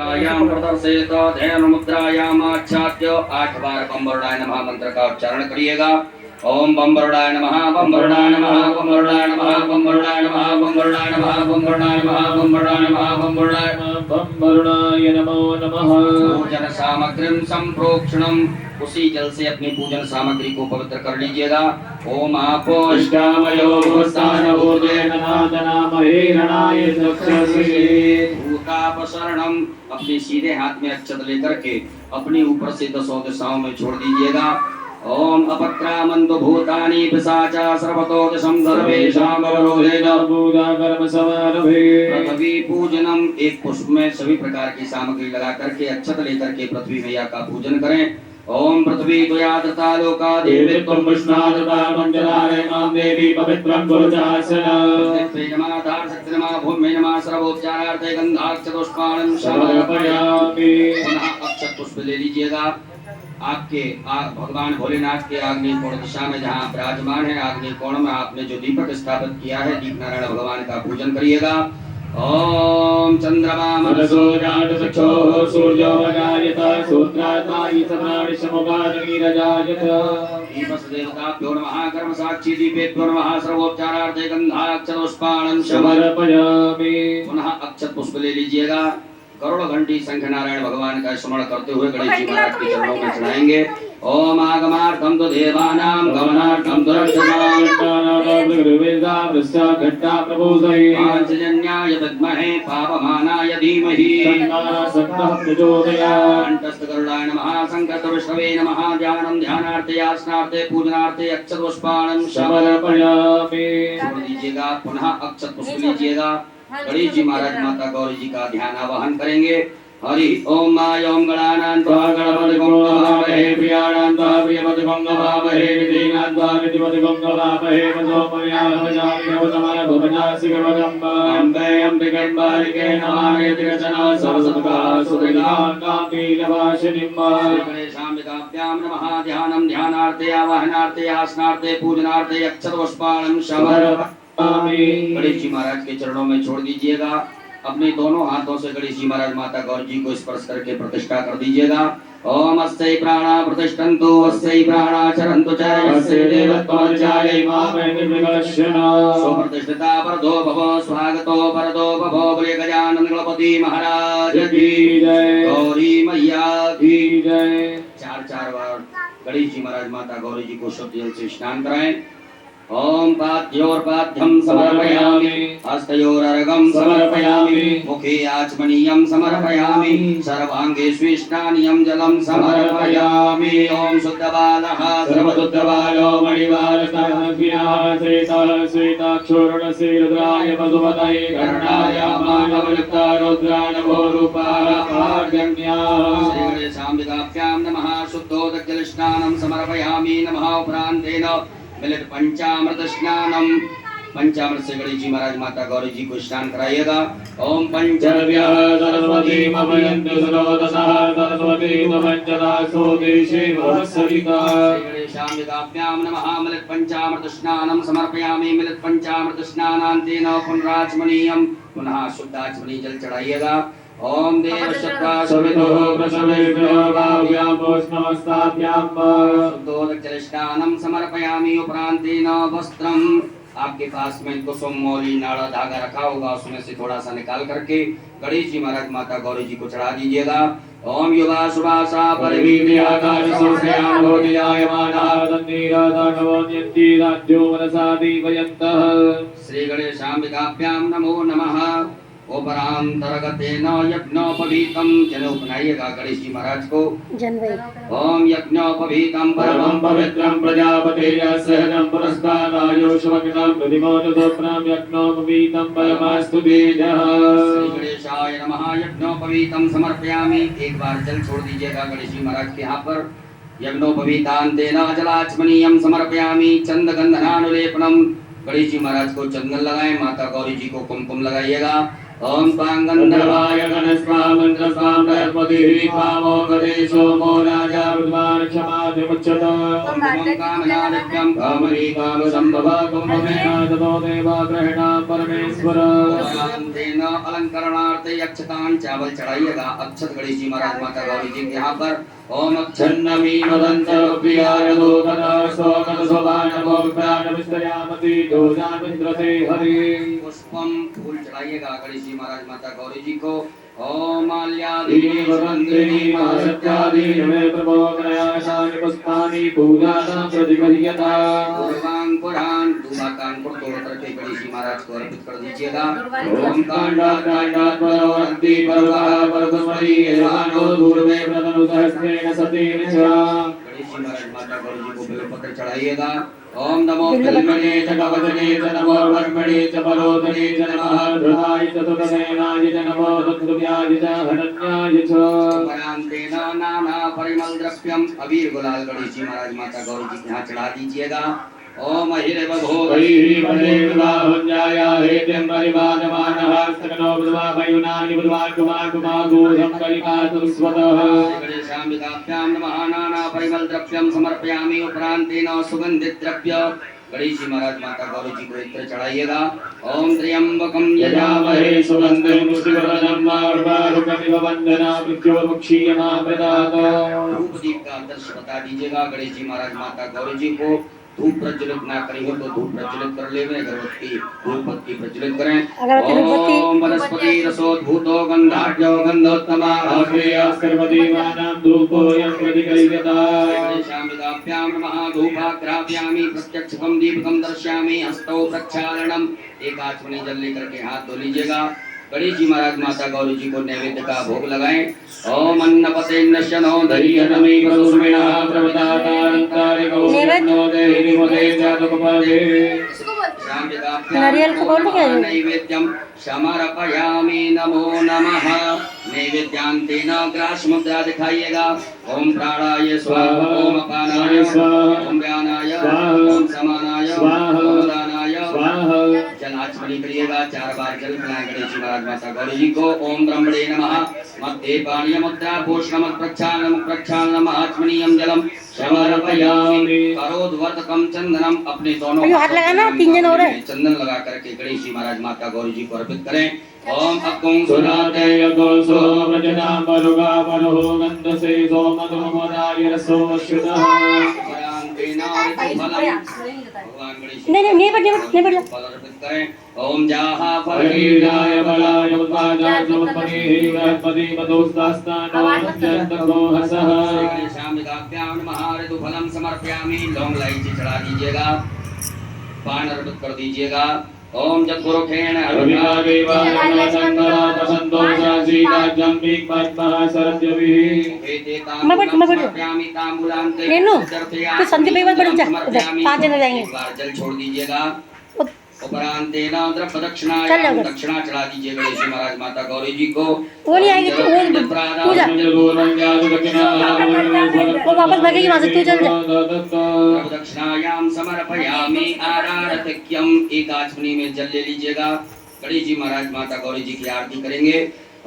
कायाम प्रदर्शयत ध्यान मुद्रायाम आच्छाद्य 8 बार बम वरुणाय नमः मंत्र का उच्चारण करिएगा। ओम बम वरुणाय नमः बम वरुणाय नमः बम वरुणाय नमः बम वरुणाय नमः बम वरुणाय नमः बम वरुणाय नमः बम वरुणाय नमः बम वरुणाय नमो नमः। पूजन सामग्रीं संप्रोक्षणम, उसी जल से अपनी पूजन सामग्री को पवित्र कर लीजिएगा। ओम आपोष्टामयो भूस्तानभूते नमामहे रणाय चक्षुषे भूतापसरणम, अपने सीधे हाथ में अक्षत लेकर के अपनी ऊपर से 10 दिशाओं में छोड़ दीजिएगा। ओम अपक्रामन्तु भूतानि पिशाचा सर्वतो दिशं सर्वेषां अवरोधेन पूजा कर्म समारभे। पृथ्वी पूजनम, एक पुष्प में सभी प्रकार की सामग्री लगा करके अक्षत लेकर के पृथ्वी मैया का पूजन करें। ओम पृथ्वी त्वया लोका देवी त्वं विष्णादता मंजलारे मां देवी पवित्रं कुरुचासना। पृथ्वी नमः धारशक्ति नमः भूमि नमः सर्वोपचारार्थे गंधाक्षतपुष्पाणं समर्पयामि। पुनः अक्षत पुष्प ले लीजिएगा। आपके भगवान भोलेनाथ के आग्नेय कोण दिशा में जहाँ विराजमान है, आग्नेय कोण में आपने जो दीपक स्थापित किया है, दीप नारायण भगवान का पूजन करिएगा। ओम चंद्रमा मनसो जात चक्षुः सूर्यो अजायत सूत्रात्मायि समानिशमुगानीरजायत। दीपस देवताभ्यो नमः कर्म साक्षी दीपेभ्यो नमः सर्वोपचारार्थे गंधाक्षतपुष्पाणं समर्पयामि। पुनः अक्षत पुष्प ले लीजिएगा। करोड़ घंटी संख्य नारायण भगवान का स्मरण करते हुए गणेश जी महाराज के चरणों में चढ़ाएंगे। ओम आगमार्थम तो देवानां गमनार्थम तो रक्षकाणां पांचजन्याय विद्महे पापमानाय धीमहि कंठस्थगरुडाय नमः संकटविष्णवे नमः। ध्यानं ध्यानार्थे आसनार्थे पूजनार्थे अक्षत पुष्पाणं समर्पयामि। छोड़ दीजिएगा। पुनः अक्षत पुष्प लीजिएगा। गणेश जी महाराज माता गौरी जी का ध्यान आवाहन करेंगे। हरि ओम माय ओम गणानां त्वा गणपतिगं नमामहे प्रियाणां त्वा प्रियपतिगं नमामहे विदीनां त्वा विधिपतिगं नमामहे अम्बे अम्बिकम्बारिके नमामि रचना सरस्वती सुदिनां कापीलवासिनीं गणेशाम्बिकाभ्यां नमः। ध्यानं ध्यानार्थे आवाहनार्थे आसनार्थे पूजनार्थे अक्षत पुष्पाणं समर्पयामि। गणेश जी महाराज के चरणों में छोड़ दीजिएगा। अपने दोनों हाथों से गणेश जी महाराज माता गौरी जी को स्पर्श करके प्रतिष्ठा कर दीजिएगा। ओम अस्यै प्राणा प्रतिष्ठन्तु अस्यै प्राणा चरन्तु च यस्य देवत्वं चायै मामे निर्विघ्नश्यना। सुप्रतिष्ठिता वरदो भव स्वागतो वरदो भव। बोले गजानन गणपति महाराज की जय, गौरी मैया की जय। 4 बार गणेश जी महाराज माता गौरी जी को शुद्ध जल से स्नान कराएं। ओम पाद्योर्पाद्यं समर्पयामि हस्तयोरर्घं समर्पयामि मुखे आचमनीयं समर्पयामि सर्वांगे स्विष्टानियं जलं समर्पयामि। ओम शुद्धबालः सर्वशुद्धबालो मणिवालकः श्वेताक्षोरणस्य रुद्राय वसुमतये कर्णाय मानवयुक्ता रुद्राय भोरूपाः पार्जन्याः। श्री गणेशाम्बिकाभ्यां नमः। शुद्धोदकजलस्नानं समर्पयामि। नमः उपरान्तेन मिलित पंचामृत स्नानम, पंचामृत से गणेश जी महाराज माता गौरी जी को स्नान कराइएगा। ओम पंचरव्य सरस्वती ममयन्तु सरोदसः सरस्वती ममञ्चदासो देशे भवत्सरिता। गणेशाम्बिकाभ्यां नमः। मिलित पंचामृत स्नानं समर्पयामि। मिलित पंचामृत स्नानान्तेन पुनराचमनीयं, पुनः शुद्धाचमनी जल चढ़ाइएगा। ओम देवशत्वा सवितुः प्रसवेभ्यो भाव्यां पुष्णमस्ताभ्यां शुद्धोदक स्नानं समर्पयामि। उपरांतेन वस्त्रम, आपके पास में कुसुम मौली नाड़ा धागा रखा होगा, उसमें से थोड़ा सा निकाल करके गणेश जी महाराज माता गौरी जी को चढ़ा दीजिएगा। ओम युवा सुभासा परिवीर्याकाशो श्रेयामोदियायमानः तन्नीरादानवोन्यन्ति राज्यो मनसा दीपयन्तः। श्री गणेशाम्बिकाभ्यां नमो नमः। उपरांतर्गतेन यज्ञोपवीतं, जन उपनाइएगा गणेश जी महाराज को। ओम यज्ञोपवीतं परमं पवित्रं प्रजापतेः सहजं पुरस्तादायुष्वग्नं प्रतिमोदसोत्रं यज्ञोपवीतं परमास्तु तेजः। श्री गणेशाय नमः। यज्ञोपवीतं समर्पयामि। एक बार जल छोड़ दीजिएगा गणेश जी महाराज के यहाँ पर। यज्ञोपवीतान्तेन जलाचमनीयं समर्पयामि। चंदगंधनानुलेपनम, गणेश जी महाराज को चंदन लगाएं। माता गौरी जी को कुमकुम लगाइएगा। ओम पांगंधर्वाय गणस्वामंत्रस्वाम बृहस्पतिः पावो गणेशो मो राजा विद्वान् क्षमाधिमुच्यत ओम कामनादित्यं कामनी कामसंभवा कुंभमेनादतो देवाग्रहिणा परमेश्वर तेन अलंकरणार्थे यक्षतान चावल चढ़ाइएगा। अक्षत गणेश जी महाराज माता गौरी जी के यहाँ पर ओम अक्षन्नमी मदंत प्रियाय दोगता सोमन सोभान भोक्तान विस्तयामति दोजान विद्रते हरि पुष्पम फूल चढ़ाइएगा गणेश जी महाराज माता गौरी जी को। ओम माल्यादीनि वसंतिनि मासत्यादीनि मे प्रभो गणयासानि पुष्पानि पूजानां प्रतिगृह्यता पूर्वां पुराण दूबाकांकुर तोड़ करके गणेश जी महाराज को अर्पित कर दीजिएगा। ओम कांडात परवंती परवा परदमरी एवानो दूरवे प्रदनु सहस्रेण सतेन च गणेश जी महाराज माता गौरी जी को बेलपत्र चढ़ाइएगा। ओम नमो बिल्वने च कवचने च नमो वर्मणे च परोधने च नमः ध्रुवाय च सुतसेनाय च नमो दुर्व्याय च हरण्याय च परांतेन नाना परिमल द्रव्यम अबीर गुलाल गणेश जी महाराज माता गौरी जी के यहाँ चढ़ा दीजिएगा। ओम अहिरे भोगैः परेर्वा भुञ्जाया हेत्यं परिवादमानः सकनो बुद्ध्वा वयुनानि बुद्ध्वान् कुमार गोधं कलिकातु स्वतः गणेशाम्बिकाभ्यां नमः नाना परिमल द्रव्यं समर्पयामि। उपरांतेन सुगंधित द्रव्य गणेश जी महाराज माता गौरी जी को इत्र चढ़ाइएगा। ओम त्र्यंबकं यजामहे सुगंधिं पुष्टिवर्धनं वारुकमिव वन्दना मृत्योर्मुक्षीयमामृतात् धूप दीप का आदर्श बता दीजिएगा। गणेश जी महाराज माता गौरी जी को धूप प्रज्वलित ना करी हो तो धूप प्रज्वलित कर ले, अगरबत्ती धूपबत्ती प्रज्वलित करें। ओम वनस्पति रसोद्भूतो गंधाढ्यो गंधोत्तमा सर्वदेवानां धूपोऽयं प्रतिगृह्यता। गणेशाम्बिकाभ्यां नमः धूपाग्रापयामि प्रत्यक्षं दीपकं दर्शयामि हस्तौ प्रक्षालनम्। एक आचमनी जल लेकर के हाथ धो लीजिएगा। गणेश जी महाराज माता गौरी जी को नैवेद्य का भोग लगाएं। ओम अन्नपते नश्यनो धैर्यनमे प्रदुर्मिणः प्रवदातारंतारिको नो देहि मोदे जातकपदे नारियल को बोल क्या है नैवेद्यम समर्पयामि नमो नमः। नैवेद्यांतेन ग्रास मुद्रा दिखाइएगा। ओम प्राणाय स्वाहा ओम अपानाय स्वाहा ओम व्यानाय ओम समानाय ओम दानाय स्वाहा। जल आचमनी करिएगा। 4 बार जल पिलाएं गणेश जी महाराज माता गौरी जी को। ओम ब्रह्मणे नमः मध्ये पानीय मुद्रा पोषणम प्रक्षालनम आचमनीयम जलम समर्पयामि। करोद्वर्तकम चंदनम अपने दोनों हाथ लगाना 3 जन हो रहे हैं। चंदन लगा करके गणेश जी महाराज माता गौरी जी को अर्पित करें। ओम अक्कुं सुनाते यगोसो व्रजना मरुगा मरुहो गंधसे सोमधुमदाय रसो श्रुतः नहीं अर्पित करें। ओम जाहा फलीराय बलाय उद्वाजाय सुमपतिः बृहस्पति मधुस्तास्तानो नत्यन्तको हसः। गणेशाम्बिकाभ्यां नमः ऋतुफलं समर्पयामि। लौंग इलायची चढ़ा दीजिएगा। पान अर्पित कर दीजिएगा। ओम जगुरुखेण तो संदीप एक बार बढ़ जा 5 जन जाएंगे। जल छोड़ दीजिएगा। उपरांतेन प्रदक्षिणाय दक्षिणा चढ़ा दीजिए गणेश जी महाराज माता गौरी जी को। वो नहीं आएगी तो वो जा वो वापस भागेगी वहाँ से तू चल जा। दक्षिणायाम समर्पयामि आराधक्यम। एक आचमनी में जल ले लीजिएगा। गणेश जी महाराज माता गौरी जी की आरती करेंगे।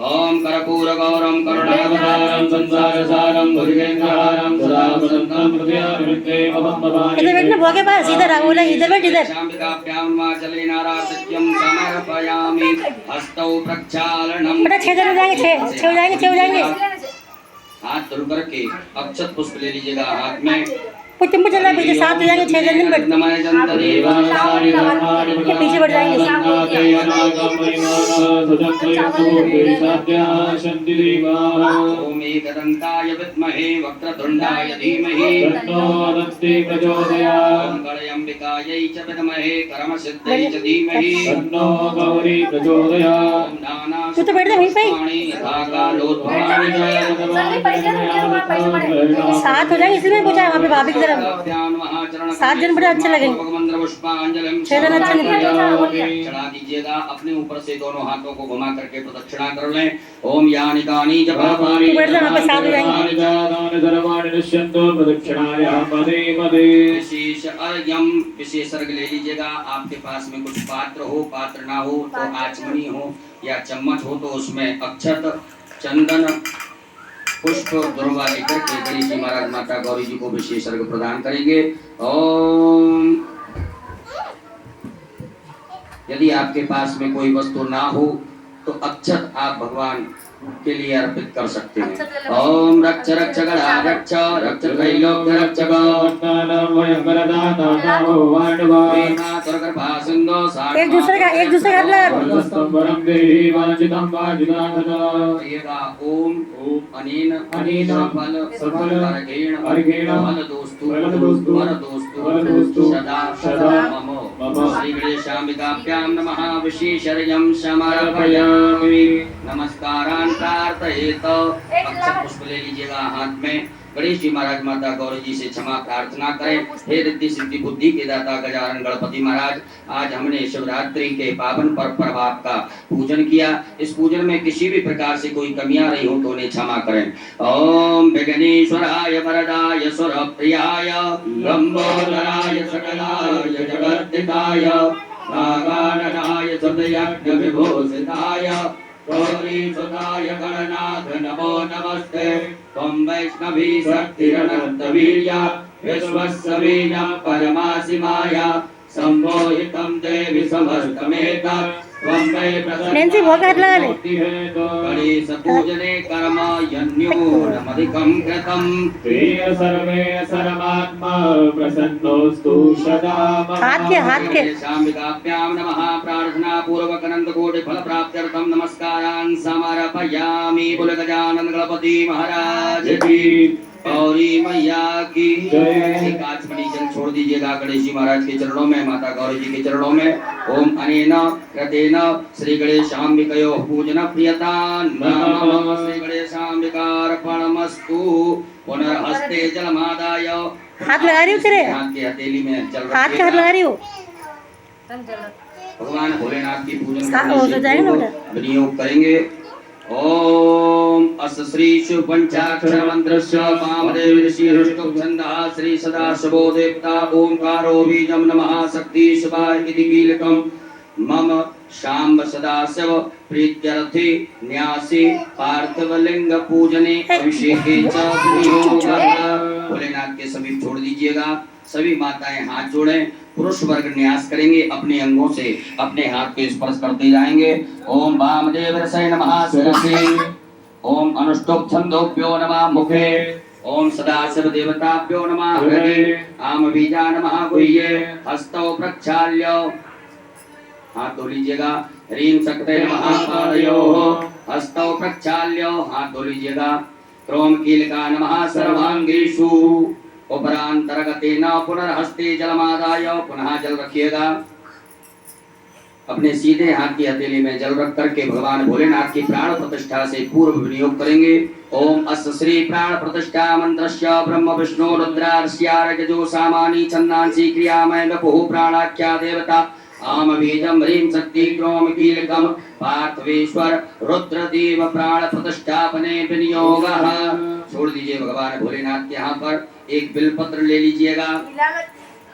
ओम कर्पूर गौरम करुणावतारम संसारसारम भुजगेन्द्रहारम सदा वसंतम हृदयारविंदे मम भवानी। इधर बैठना भोगे पास इधर आ बोला इधर बैठ इधर। शाम्बिकाभ्यां वाचलेन आराधक्यं समर्पयामि हस्तौ प्रक्षालनम्। बेटा 6 जन जाएंगे 6 जाएंगे। हाथ धुल करके अक्षत पुष्प ले लीजिएगा हाथ में। टेम्पो चल रहा है पीछे 7 हो जाएंगे 6 जन बैठ ये पीछे बढ़ जाएंगे। ओम एकदंताय विद्महे वक्रतुंडाय धीमहि तन्नो प्रचोदयात्। ओम गणेशाम्बिकायै च विद्महे कर्मसिद्ध्यै च धीमहि तन्नो गौरी प्रचोदयात्। ओम नाना तू तो बैठ जा वहीं पे 7 हो जाएंगे इसलिए पूछा वहाँ पे भाभी की तरफ 7 जन बड़े अच्छे लगे। 6 जन अच्छे निकले। चढ़ा दीजिएगा। अपने ऊपर से दोनों हाथों को घुमा करके प्रदक्षिणा कर लें। ओम यानि तानि जपानि बैठ जा वहाँ पे 7 हो जाएंगे। प्रदक्षिणाया पदे पदे। विशेष अर्घ्यम विशेष अर्घ ले लीजिएगा। आपके पास में कुछ पात्र हो, पात्र ना हो तो आचमनी हो या चम्मच हो तो उसमें अक्षत, चंदन, पुष्प, दुर्वा लेकर के गणेश जी महाराज माता गौरी जी को विशेष अर्घ प्रदान करेंगे। ओम। यदि आपके पास में कोई वस्तु ना हो तो अक्षत आप भगवान के लिए अर्पित कर सकते हैं। ओम रक्ष रक्ष गणा रक्ष रक्ष त्रैलोक्य रक्ष एक दूसरे का हाथ लगा। ओम अनेन अनेन फल अर्घेण फल दोस्तु सदा सदा मम श्री गणेशाम्बिकाभ्यां नमः विशेषर्घ्यं समर्पयामि। नमस्कारान् प्रार्थयेत। अक्षत पुष्प ले लीजिएगा हाथ में। गणेश जी महाराज माता गौरी जी से क्षमा प्रार्थना करें। हे रिद्धि सिद्धि बुद्धि के दाता गजानन गणपति महाराज, आज हमने शिवरात्रि के पावन पर्व पर आपका पूजन किया। इस पूजन में किसी भी प्रकार से कोई कमियां रही हो तो उन्हें क्षमा करें। ओम विघ्नेश्वराय वरदाय सुरप्रियाय लंबोदराय सकलाय जगद्दिताय नागाननाय सदयज्ञ विभूषिताय गौरी सुताय गणनाथ नमो नमस्ते। त्वं वैष्णवी शक्तिरनन्तवीर्या विश्वस्सवीना परमासिमाया संबोधितं देवी समस्तमेतत् त्वं वै नैन्सी वो हाथ लगा ले। गणेश पूजने कर्म यन्यूनमधिकं कृतं तेन सर्वे सर्वात्मा प्रसन्नोस्तु सदा मम। हाथ के शाम्बिकाभ्यां नमः प्रार्थना पूर्वक अनंत कोटि फल प्राप्त्यर्थं नमस्कारान् समर्पयामि। बोल गजानन गणपति महाराज की, गौरी मैया की जय। एक आचमनी जल छोड़ दीजिएगा गणेश जी महाराज के चरणों में, माता गौरी जी के चरणों में। ओम अनेन कृतेन श्री गणेशाम्बिकयोः पूजन प्रियतां नमः। श्री गणेशाम्बिकार्पणमस्तु। पुनर्हस्ते जलमादाय हाथ लगा रही हो तेरे हाथ के हथेली में जल हाथ के हाथ लगा रही हो। भगवान भोलेनाथ की पूजन हो जाएगा ना बेटा। विनियोग करेंगे। ओम अस श्री शिव पंचाक्षर मंत्रस्य वामदेव ऋषि हृष्टुप छंदः श्री सदाशिवो देवता ओंकारो बीजं नमः शक्ति शिवाय इति कीलकं मम शाम्ब सदाशिव प्रीत्यर्थे न्यासे पार्थिवलिंग पूजने अभिषेके च विनियोगः। भोलेनाथ के समीप छोड़ दीजिएगा। सभी माताएं हाथ जोड़ें। पुरुष वर्ग न्यास करेंगे, अपने अंगों से अपने हाथ के स्पर्श करते जाएंगे। ओम वामदेव रसाय नमः शिरसि। ओम अनुष्टुप छंदोभ्यो नमः मुखे। ओम सदाशिव देवताभ्यो नमः हृदये। आम बीजा नमः गुह्ये। हस्तौ प्रक्षाल्य हाथ धो लीजिएगा। ह्रीं शक्ते नमः पादयोः। हस्तौ प्रक्षाल्य हाथ धो लीजिएगा। क्रोम कीलका नमः सर्वांगेषु। उपरांतरगतेन पुनर्हस्ते जलमादाय पुनः जल रखिएगा। अपने सीधे हाथ की हथेली में जल रख करके भगवान भोलेनाथ की प्राण प्रतिष्ठा से पूर्व विनियोग करेंगे। ओम अस्य श्री प्राण प्रतिष्ठा मंत्रस्य ब्रह्म विष्णु रुद्रार्ष्यारजो सामानी छन्दांसि क्रियामय वपुः प्राणाख्या देवता आम बीजम ह्रीं शक्ति क्रोम कीलकम पार्थवेश्वर रुद्रदेव प्राण प्रतिष्ठापने विनियोगः। छोड़ दीजिए भगवान भोलेनाथ के यहाँ पर एक बिलपत्र ले लीजिएगा।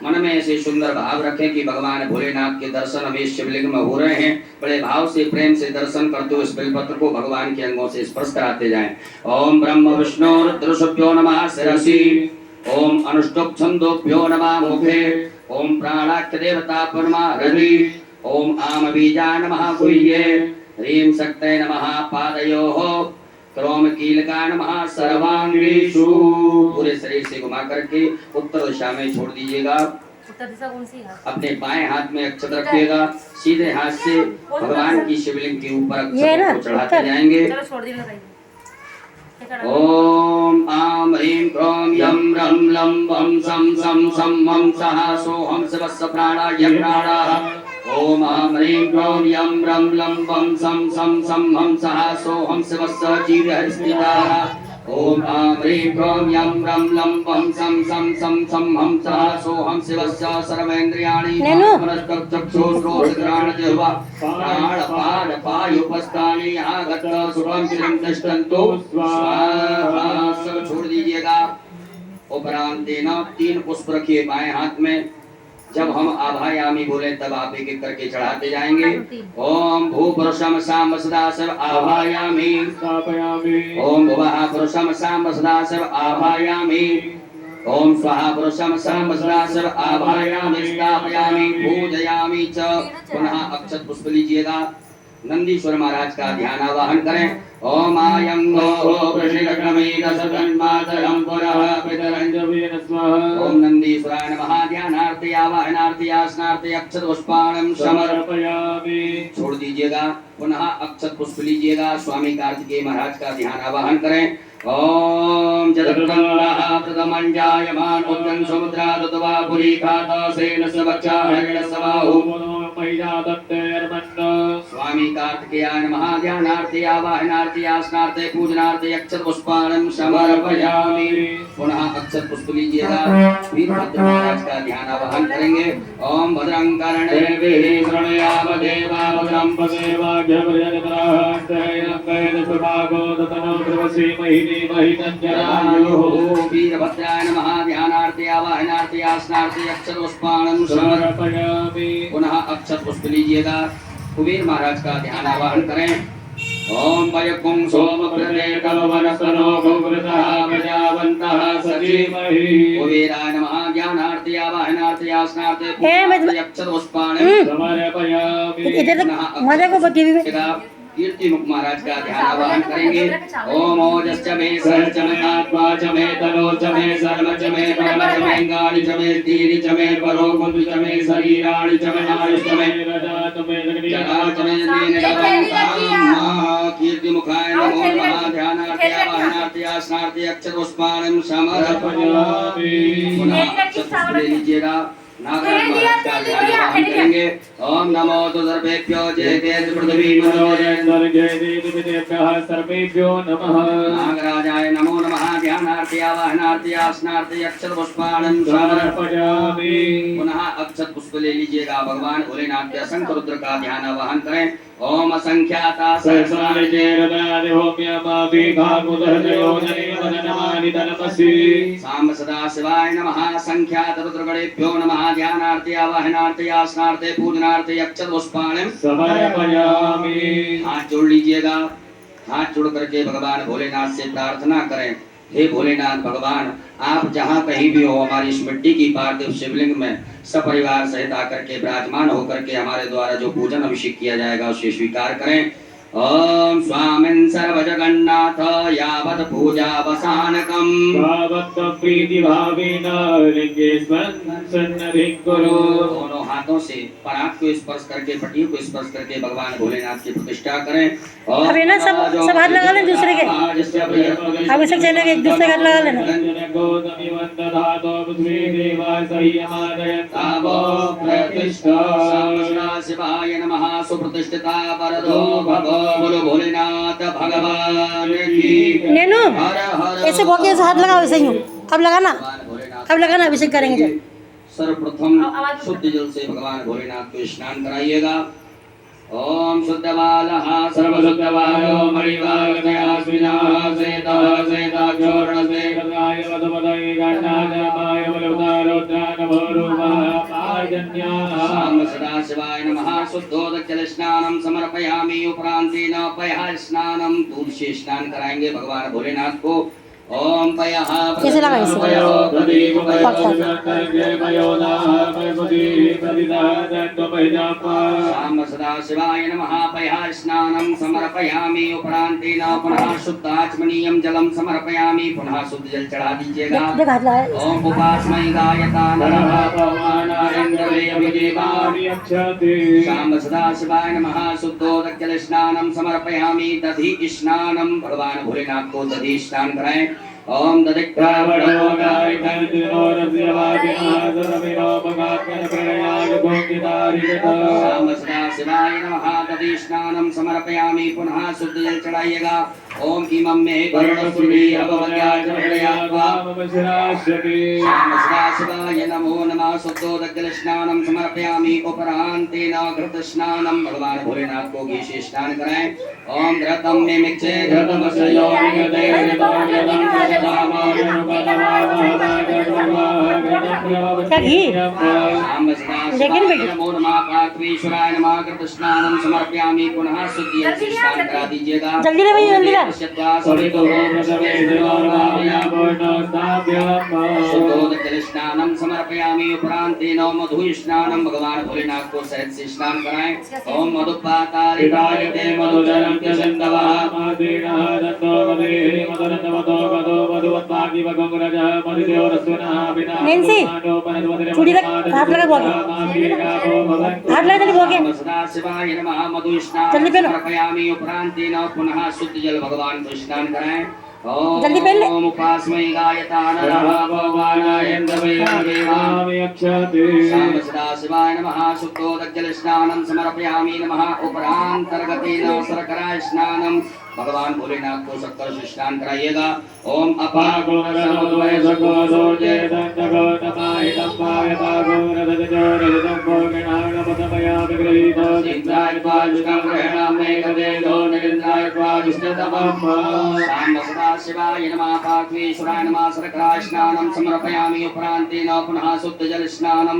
मन में ऐसे सुंदर भाव रखें कि भगवान भोलेनाथ के दर्शन हमें शिवलिंग में हो रहे हैं। बड़े भाव से प्रेम से दर्शन करते हुए इस बिलपत्र को भगवान के अंगों से स्पर्श कराते जाएं। ओम ब्रह्म विष्णु रुद्रशुभ्यो नमः शिरसि। ओम अनुष्टुप छंदोभ्यो नमः मुखे। ओम प्राणाख्य देवताभ्यो नमः हृदि। ओम आम बीजा नमः गुह्ये। ह्रीं शक्ते नमः पादयोः। क्रोम कीलका नमः सर्वांगेषु। पूरे शरीर से घुमा करके उत्तर दिशा में छोड़ दीजिएगा। उत्तर दिशा कौन सी है? अपने बाएं हाथ में अक्षत रखिएगा। सीधे हाथ से भगवान की शिवलिंग के ऊपर अक्षत को चढ़ाते जाएंगे। चलो छोड़ दी लगाइए। ओम आम ह्रीं क्रोम यम रम लम वम सम सम सम हम सः सोहम शिवस्य प्राणाय प्राणाः। ओम आम ह्रीं क्रोम यम रम लम वम सम सम सम हम सः सोहम शिवस्य जीवहस्तिताः। ओम आम ह्रीं क्रोम यम रम लम वम सम सम सम सम हम सः सोहम शिवस्य सर्वेन्द्रियाणि मनश्चक्षुश्रोत्रघ्राण जिह्वा प्राणपाद पायुपस्थानि आगत्य सुखं चिरं तिष्ठन्तु स्वाहा। सब छोड़ दीजिएगा। उपरांत देना 3 पुष्प रखिए बाएं हाथ में। जब हम आभायामी बोले तब आप एक एक करके चढ़ाते जाएंगे। ओम भूपुरुषम साम सदा सर्व आभायामी स्थापयामि। ओम भुवः पुरुषम साम सदा सर्व आभायामी ओम स्वाहा पुरुषम साम सदा सर्व आभायामी स्थापयामि पूजयामि च। पुनः अक्षत पुष्प लीजिएगा। नंदीश्वर महाराज का ध्यान आवाहन करें। ओम आयं गो वृषिकक्रमेण सतन्मातरं पुरः पितरञ्जवेन स्वाहा। ओम नंदीश्वराय नमः। ध्यानार्थे आवाहनार्थे आसनार्थे अक्षत पुष्पाणं समर्पयामि। छोड़ दीजिएगा। पुनः अक्षत पुष्प लीजिएगा। स्वामी कार्तिकेय महाराज का ध्यान आवाहन करें। ओम जगत्कंडः प्रथमञ्जायमान उद्गं समुद्रादुतवा पुरीखाता सेनस्य वक्षा हरिणसवाहु स्वामी कार्तिकेयाय नमः। ध्यानार्थे आवाहनार्थे आसनार्थे पूजनार्थे अक्षत पुष्पाणं समर्पयामि। पुनः अक्षत पुष्प लीजिएगा। वीरभद्र महाराज का ध्यान आवाहन करेंगे। ओम भद्रं कर्णेभिः शृणुयाम देवा भद्रं पश्येमाज्ञपर्यन्तराः स्थैर्यं दतनो द्रवसीमहि धीमहि तञ्जनायुः। वीरभद्राय नमः। ध्यानार्थे आवाहनार्थे आसनार्थे अक्षत पुष्पाणं समर्पयामि। पुनः अक्षत पुष्प लीजिएगा। कुबेर महाराज का ध्यान आवाहन करें। ओम वयकुं सोम प्रदेकव वनस्तनो गोवृतः प्रजावन्तः सजीमहि। कुबेराय नमः। ध्यानार्थे आवाहनार्थे आसनार्थे पूजनार्थे अक्षत पुष्पाणं समर्पयामि। इधर तक मजा को टीवी में कीर्ति मुख महाराज का ध्यान आवाहन करेंगे। ओम ओजश्च मे सहच मे आत्मा च मे तनो च मे सर्व च मे परम च मे गानि च मे तीरि च मे परो कुंज च मे शरीराणि च मे आयुष च मे रजत मे जरा च मे नीलकंठम्। कीर्ति मुखाय नमो नमः। ध्यानार्थे आवाहनार्थे आसनार्थे अक्षत पुष्पाणं समर्पयामि। पुनः अक्षत पुष्प ले लीजिएगा। नागराज महाराज का ध्यान आवाहन करेंगे। ओम नमो तो सर्वेभ्यो जय जय पृथ्वी मनोजय जय देवतेभ्यः सर्वेभ्यो नमः। नागराजाय नमो नमः। ध्यानार्थे आवाहनार्थे आसनार्थे अक्षत पुष्पाणं समर्पयामि। पुनः अक्षत पुष्प ले लीजिएगा। भगवान भोलेनाथ के असंख्य रुद्र का ध्यान आवाहन करें। ओम असंख्याता साम सदा शिवाय नमः। संख्यात रुद्रगणेभ्यो नमः। ध्यानार्थे आवाहनार्थे आसनार्थे पूजनार्थे अक्षत पुष्पाणं समर्पयामि। हाथ जोड़ लीजिएगा। हाथ जोड़ करके भगवान भोलेनाथ से प्रार्थना करें। हे भोलेनाथ भगवान, आप जहाँ कहीं भी हो हमारी इस मिट्टी की पार्थिव शिवलिंग में सपरिवार सहित आकर के विराजमान होकर के हमारे द्वारा जो पूजन अभिषेक किया जाएगा उसे स्वीकार करें। ओम स्वामिन् सर्वजगन्नाथ यावत् पूजावसानकम् भावत प्रीति भावेन लिंगेस्मिन् सन्निधिं कुरु। दोनों हाथों से पराग को स्पर्श करके पटियों को स्पर्श करके भगवान भोलेनाथ की प्रतिष्ठा करें। अब ये ना सब हाथ लगा लें दूसरे के। अभिषेक चलेगा एक दूसरे के हाथ लगा लेना। शिवाय नमः। सुप्रतिष्ठिता वरदो भगो बोलो भोलेनाथ भगवान की। नैनू ऐसे बोके ऐसे हाथ लगाओ ऐसे यूं। अब लगाना, अब लगाना, अभिषेक करेंगे जब। सर्वप्रथम शुद्ध जल से भगवान भोलेनाथ को स्नान कराइएगा। ओम शुद्धवालः सर्वशुद्धवायो मणिवागतयास्मिनाः सेतः सेताक्षोर्णसे गताय वदवदय गण्डाजपाय बलवतारोद्रानभोरुवाः पार्जन्याः। साम सदा शिवाय नमः। शुद्धोदकजल स्नानं समर्पयामि। उपरांतेन पयः स्नानं तुलसी स्नान कराएंगे भगवान भोलेनाथ को। ओम पयः कैसे लगा इसे? साम सदा शिवाय नमः। पयः स्नानं समर्पयामि। उपरांतेन पुनः शुद्धाचमनीयं जलं समर्पयामि। पुनः शुद्ध जल चढ़ा दीजिएगा। देख हाथ लगा। ओम उपास्मै गायता नरः पवमानारेन्द्रवे अभिदेवानि अक्षते। साम सदा शिवाय नमः। शुद्धोदकजल स्नानं समर्पयामि। दधि स्नानं भगवान भोलेनाथ को दधि स्नान कराएं। ओम दधिक्रावणो साम सदा शिवाय नमः। दधि स्नानं समर्पयामि। पुनः शुद्ध जल चढ़ाइएगा। ओम इमं मे वरुणसुरी अभवद्याचमयात्वा साम सदा शिवाय नमो नमः। शुद्धोदकजल स्नानं समर्पयामि। उपरांतेन घृत स्नानं भगवान भोलेनाथ को घी से स्नान कराएं। ओम घृतं मे मिक्षे घृतमस्य योनिगते घृतं क्या घी? शाम लेकिन बेटी नमो नमः पार्थेश्वराय नमः कृतस्नानं समर्पयामि पुनः शुद्धि जल से स्नान करा दीजिएगा जल्दी ले भैया जल्दी ला शुद्धोदक जल स्नानं समर्पयामि उपरांतेन मधु स्नानं भगवान भोलेनाथ को सहित से स्नान कराएं। ओम मधुपातालिकाय ते मधुजलं च सिंधवः नैन्सी चूड़ी रख हाथ लगा बोल हाथ लगा जल्दी बोल सदाशिवाय नमः मधु स्नानं जल्दी पहनो। समर्पयामि उपरांतेन पुनः शुद्ध जल भगवान को स्नान कराएं। जल्दी पहन ले। ओम उपास्मै गायतानरः भगवानाय शाम सदाशिवाय नमः शुद्धोदक जल स्नानं समर्पयामि नमः उपरांतर्गतेन शर्करा स्नानं भगवान भोलेनाथ को शक्कर से स्नान कराइएगा। ओम सदाशिवाय नमः पार्थेश्वराय नमः शर्करा स्नानं समर्पयामि उपरांतेन पुनः शुद्ध जल स्नानं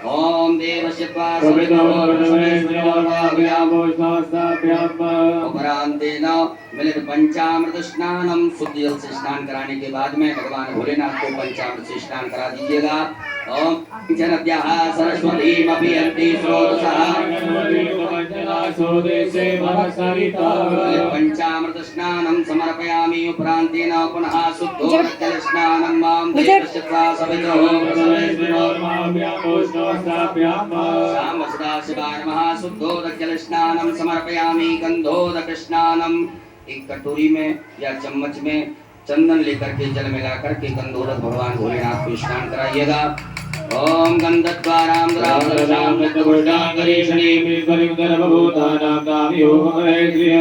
ओम देवस्य त्वा उपरांतेन मिलित पंचामृत स्नानम शुद्ध जल से स्नान कराने के बाद में भगवान भोलेनाथ को पंचामृत से स्नान करा दीजिएगा। ओम जनद्याः सरस्वतीमपि अन्ति स्रोतसः पंचामृत स्नानं समर्पयामि उपरांतेन पुनः शुद्धोदक जल स्नानं मां देवस्य त्वा शाम सदाशिवाय नमः शुद्धोदक जल स्नानं समर्पयामि गंधोदक स्नानं एक कटोरी में या चम्मच में चंदन लेकर के जल मिला करके गंधोदक भगवान भोलेनाथ को स्नान कराइएगा। ओम गंधद्वारां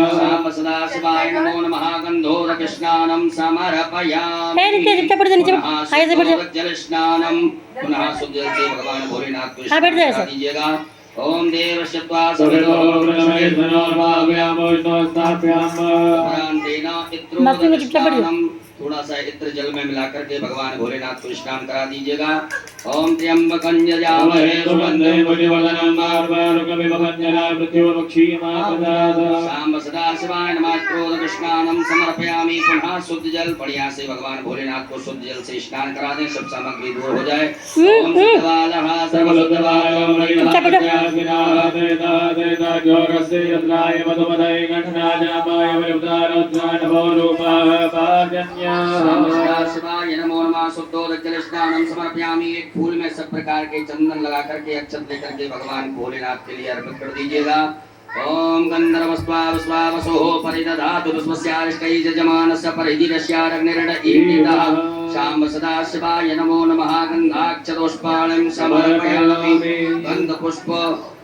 शाम सदाशिवाय नमो नमः गंधोदक स्नानं समर्पयामि शुद्धोदक जल स्नानं पुनः शुद्ध जल से भगवान भोलेनाथ को स्नान करा दीजिएगा। ओम देवस्य त्वा थोड़ा सा इत्र जल में मिलाकर के भगवान भोलेनाथ को स्नान करा दीजिएगा। ओम त्र्यंबकं यजामहे सुगंधिं पुष्टिवर्धनं शाम सदाशिवाय नमः क्रोधक स्नानं समर्पयामि पुनः शुद्ध जल बढ़िया से भगवान भोलेनाथ को शुद्ध जल से स्नान करा दें, सब सामग्री दूर हो जाए। ओम शुद्धवालः शिवाय नमो नमः शुद्धोदक जल स्नानं समर्पयामि। एक फूल में सब प्रकार के चंदन लगा करके अक्षत लेकर के भगवान भोलेनाथ के लिए अर्पित कर दीजिएगा। ओम गंधर्वस्वावस्वावसोः परिदधातु पुष्पस्यारिष्टैः यजमानस्य परिधिरस्याग्निर्डईतितः शाम सदाशिवाय नमो नमः गंधाक्षतोष्पाणं समर्पयामि। गंधपुष्प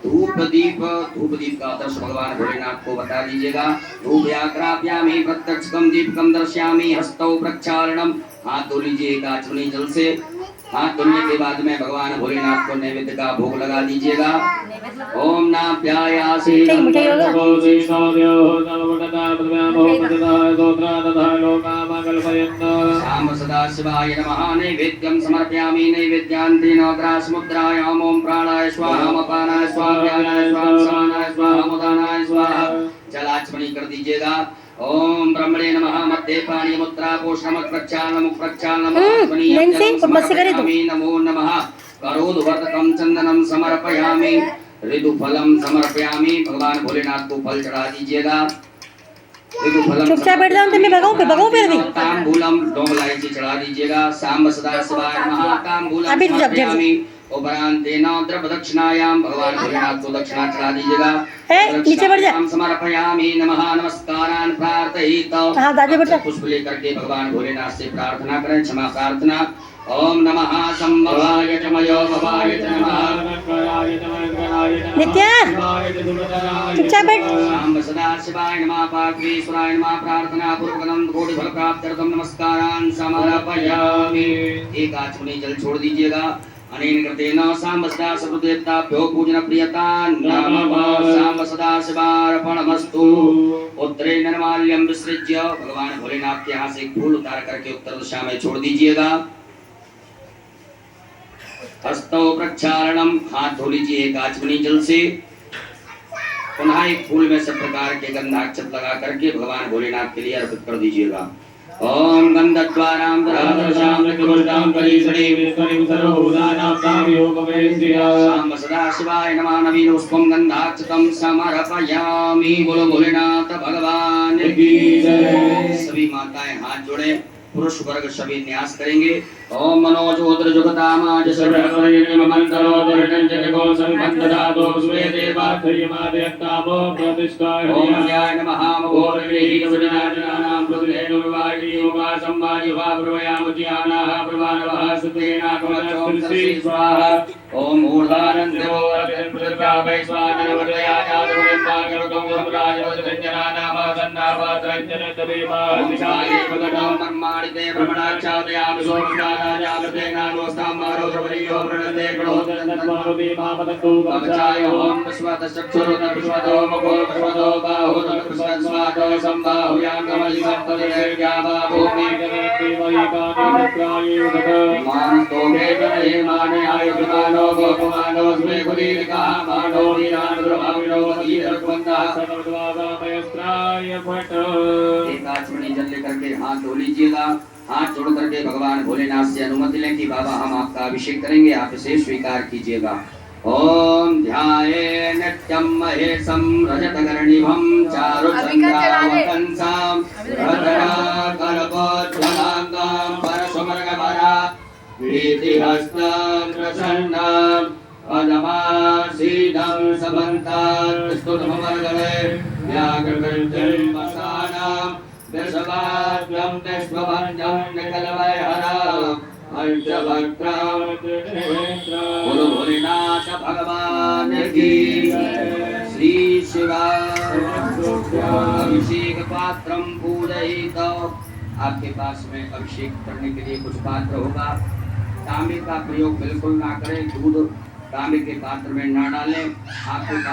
धूप दीप का आदर्श भगवान भोलेनाथ को बता दीजिएगा। धूपयाग्राप्यामि प्रत्यक्षकं दीपकं दर्शयामि हस्तौ प्रक्षालनम हाथ धो लीजिए एक आचमनी जल से। हाथ धोने के बाद में भगवान भोलेनाथ को नैवेद्य का भोग लगा दीजिएगा। ओम नाभ्यायासि शाम सदाशिवाय नमः नैवेद्यं समर्पयामि। नैवेद्यान्तेन ग्रासमुद्रायाम् ओम प्राणाय स्वाहा अपानाय स्वाहा व्यानाय स्वाहा समानाय स्वाहा मुदानाय स्वाहा जलाचमनी कर दीजिएगा। ओम ब्रह्मणे नमः मध्ये पाणी मुद्रा पोषणम प्रक्षालनम प्रक्षालनम नमो नमः करोदवर्तकं चंदनम समर्पयामि। ऋतुफलम समर्पयामि। भगवान भोलेनाथ को फल चढ़ा दीजिएगा। चुपचाप बैठ जाओ, मैं भगाऊं फिर भी। तांबूलम लौंग इलायची चढ़ा दीजिएगा। सांब सदाशिवाय नमः तांबूलम समर्पयामि। उपरांतेन द्रव्य दक्षिणायाम भगवान भोलेनाथ को दक्षिणा चढ़ा दीजिएगा। नीचे बढ़ जा। समर्पयामि नमः नमस्कारान् प्रार्थयित पुष्प लेकर के भगवान भोलेनाथ से प्रार्थना करें, क्षमा प्रार्थना। ओम नमः संभवाय च मयोभवाय च नमः नित्या चुपचाप बैठ। शाम सदाशिवाय नमः पार्थेश्वराय नमः प्रार्थना पूर्वकं कोटि फल प्राप्त्यर्थं नमस्कारान् समर्पयामि। एक आचमनी जल छोड़ दीजिएगा। अनेन कृतेन साम्ब सदा सर्वदेवताभ्यो पूजन प्रियतान् नमः साम्ब सदा शिवार्पणमस्तु। उत्तरे निर्माल्यम विसृज्य भगवान भोलेनाथ के यहाँ से एक फूल उतार करके उत्तर दिशा में छोड़ दीजिएगा। हस्तौ प्रक्षालनम, हाथ धो लीजिए एक आचमनी जल से। पुनः एक फूल में सब प्रकार के गंधाक्षत लगा करके भगवान भोलेनाथ के लिए अर्पित कर दीजिएगा। ओम गंधद्वारां दरादशां लक्ष्मीं कलीसणे विष्णुं सर्वभूतानां तामयोगमेन्द्रिया साम्ब सदा शिवाय नमः। नवीन पुष्पं गंधाक्षतं समर्पयामि। बोलो भोलेनाथ भगवान की जय। सभी माताएं हाथ जोड़े, पुरुष वर्ग सभी न्यास करेंगे। ओम मनोजोद्र जुगतामाज सर्वप्रयम मंत्रो दुर्जनको संबंधदातो सुवे देवात्रयमादयत्तामो प्रतिष्ठाय। ओम ज्ञाय नमः मघोरवेहि सुजनाजनानां प्रभुदेव विवाहि योगा संवादि वा प्रवयामुद्यानाः प्रवानवः सुतेना कमलश्री स्वाहा। ओम ऊर्ध्वानन्दो अभिप्रभावै स्वादनवदया जातवरम्बागरतो सम्राजवदञ्जनानामासन्नावात्रञ्जन तदेवा दिशाय पदनां मन्मानिते ब्रह्मणाक्षादयामि सोमनाजामृतेनानोस्ताम्बारोधवरियो प्रणते क्रोधनन्दन्मारुति मामदन्तु कवचाय। ओम विश्वतश्चक्षुरुतविश्वतो मुखो विश्वतो बाहुतविश्वस्वातो सम्बाहुयां कमलिसम्पदेव्याभाभूमि मानस्तो वेदने माने आयुष्मानो गोपमानो स्मे कुलीलिका मानो नीरानुद्रभाविनो धीरकुन्दः सर्वद्वागामयस्त्राय फट। एक आचमनी जल लेकर के हाथ धो लीजिएगा। हाथ जोड़ करके भगवान भोलेनाथ से अनुमति लें कि बाबा हम आपका अभिषेक करेंगे, आप इसे स्वीकार कीजिएगा। ओम ध्याये नित्यं महेशं रजतगर्णिभं चारुचन्द्रावतंसां रत्नाकल्पोज्ज्वलाङ्गां परशुमर्गभरा प्रीतिहस्तं प्रसन्नां पदमासीनं समन्तात् स्तुतमर्गणे व्याघ्रकृत्यं वसानां दशवाद्यं दशभञ्जं निकलवैहरं पंचवक्त्रं। बोलो भोलेनाथ भगवान की। श्री शिवाभिषेक पात्रं पूजयित। आपके पास में अभिषेक करने के लिए कुछ पात्र होगा। तांबे का प्रयोग बिल्कुल ना करें, दूध तांबे के पात्र में ना डालें। आपके